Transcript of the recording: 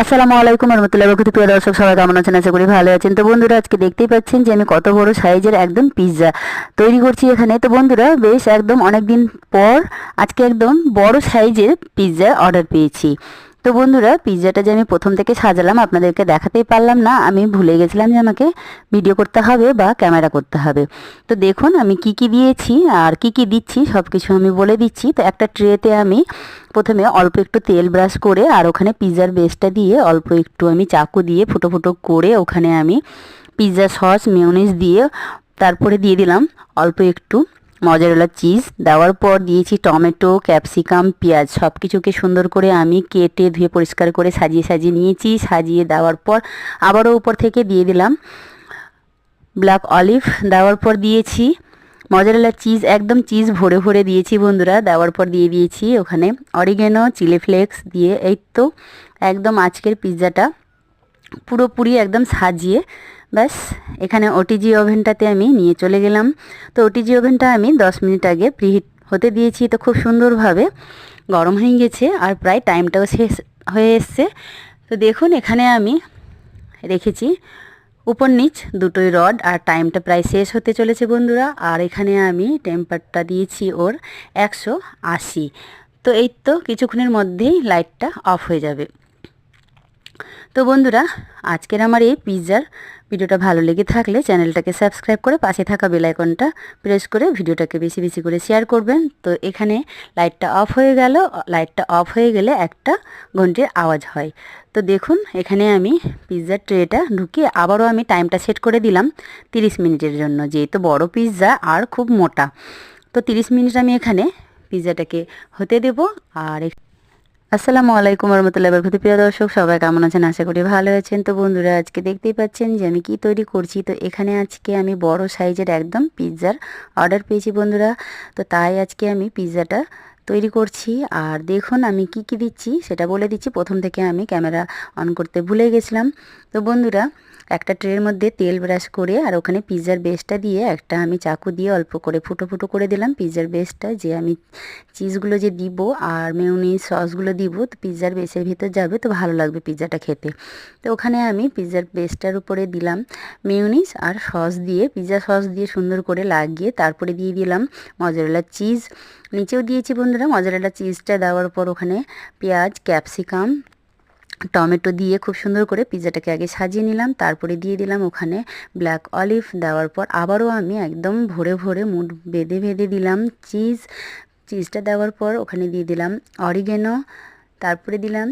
আসসালামু আলাইকুম রহমতুল্লাহি ওয়া বারাকাতুহু। প্রিয় দর্শক, সবাই কেমন আছেন? আশা করি ভালো আছেন। তো বন্ধুরা, আজকে দেখতেই পাচ্ছেন যে আমি কত বড় সাইজের একদম পিৎজা তৈরি করছি এখানে। তো বন্ধুরা, বেশ একদম অনেক দিন পর আজকে একদম বড় সাইজের পিৎজা অর্ডার পেয়েছি। তো বন্ধুরা, পিৎজাটা যে আমি প্রথম থেকে সাজালাম আপনাদেরকে দেখাতেই পারলাম না, আমি ভুলে গেছিলাম যে আমাকে ভিডিও করতে হবে বা ক্যামেরা করতে হবে। তো দেখুন আমি কি কি দিয়েছি আর কি কি দিচ্ছি সব কিছু আমি বলে দিচ্ছি। তো একটা ট্রেতে আমি প্রথমে অল্প একটু তেল ব্রাশ করে আর ওখানে পিৎজার বেসটা দিয়ে অল্প একটু আমি চাকু দিয়ে ফুটো ফুটো করে ওখানে আমি পিৎজা সস মেয়োনিজ দিয়ে তারপরে দিয়ে দিলাম অল্প একটু মজারেলা চিজ। দেওয়ার পর দিয়েছি টমেটো, ক্যাপসিকাম, পেঁয়াজ, সব কিছুকে সুন্দর করে আমি কেটে ধুয়ে পরিষ্কার করে সাজিয়ে সাজিয়ে নিয়েছি। সাজিয়ে দেওয়ার পর আবারও উপর থেকে দিয়ে দিলাম ব্ল্যাক অলিভ। দেওয়ার পর দিয়েছি মজারেলা চিজ, একদম চিজ ভরে ভরে দিয়েছি বন্ধুরা। দেওয়ার পর দিয়ে দিয়েছি ওখানে অরিগেনো, চিলি ফ্লেক্স দিয়ে এই তো একদম আজকের পিৎজাটা পুরোপুরি একদম সাজিয়ে ব্যাস এখানে ওটিজি ওভেনটাতে আমি নিয়ে চলে গেলাম। তো ওটিজি ওভেনটা আমি 10 মিনিট আগে প্রিহিট হতে দিয়েছি। তো খুব সুন্দরভাবে গরম হয়ে গেছে আর প্রায় টাইমটাও শেষ হয়ে এসছে। তো দেখুন এখানে আমি রেখেছি উপর নিচ দুটোই রড আর টাইমটা প্রায় শেষ হতে চলেছে বন্ধুরা। আর এখানে আমি টেম্পারটা দিয়েছি ওর 180। তো এই তো কিছুক্ষণের মধ্যেই লাইটটা অফ হয়ে যাবে। তো বন্ধুরা, আজকের আমার এই পিৎজার ভিডিওটা ভালো লেগে থাকলে চ্যানেলটাকে সাবস্ক্রাইব করে পাশে থাকা বেল আইকনটা প্রেস করে ভিডিওটাকে বেশি বেশি করে শেয়ার করবেন। তো এখানে লাইটটা অফ হয়ে গেল। লাইটটা অফ হয়ে গেলে একটা ঘন্টির আওয়াজ হয়। তো দেখুন এখানে আমি পিৎজার ট্রেটা ঢুকিয়ে আবারও আমি টাইমটা সেট করে দিলাম 30 মিনিটের জন্য, যেহেতু বড় পিৎজা আর খুব মোটা। তো 30 মিনিট আমি এখানে পিৎজাটাকে হতে দেব। আর আসসালামু আলাইকুম রহমতুল্লাহি ওয়া বারাকাতুহু। প্রিয় দর্শক, সবাই কেমন আছেন? আশা করি ভালো আছেন। তো বন্ধুরা, আজকে দেখতেই পাচ্ছেন যে আমি কি তৈরি করছি। তো এখানে আজকে আমি বড় সাইজের একদম পিৎজার অর্ডার পেয়েছি বন্ধুরা। তো তাই আজকে আমি পিৎজাটা তৈরি করছি। আর দেখুন আমি কি কি দিচ্ছি সেটা বলে দিচ্ছি। প্রথম থেকে আমি ক্যামেরা অন করতে ভুলে গেছিলাম। তো বন্ধুরা, একটা ট্রের মধ্যে তেল ব্রাশ করে আর ওখানে পিৎজার বেসটা দিয়ে একটা আমি চাকু দিয়ে অল্প করে ফুটো ফুটো করে দিলাম পিৎজার বেসটা, যে আমি চিজগুলো যে দিব আর মেয়োনিজ সসগুলো দিব তো পিৎজার বেসের ভিতর যাবে, তো ভালো লাগবে পিৎজাটা খেতে। তো ওখানে আমি পিৎজার বেসটার উপরে দিলাম মেয়োনিজ আর সস দিয়ে, পিৎজা সস দিয়ে সুন্দর করে লাগিয়ে তারপরে দিয়ে দিলাম মজারেলা চিজ। নিচেও দিয়েছি বন্ধুরা মজারেলা চিজটা। দেওয়ার পর ওখানে পেঁয়াজ, ক্যাপসিকাম, টমেটো দিয়ে খুব সুন্দর করে পিৎজাটাকে আগে সাজিয়ে নিলাম। তারপরে দিয়ে দিলাম ওখানে ব্ল্যাক অলিভ। দেওয়ার পর আবারও আমি একদম ভরে ভরে মুড বেঁধে বেঁধে দিলাম চিজটা। দেওয়ার পর ওখানে দিয়ে দিলাম অরিগেনো, তারপরে দিলাম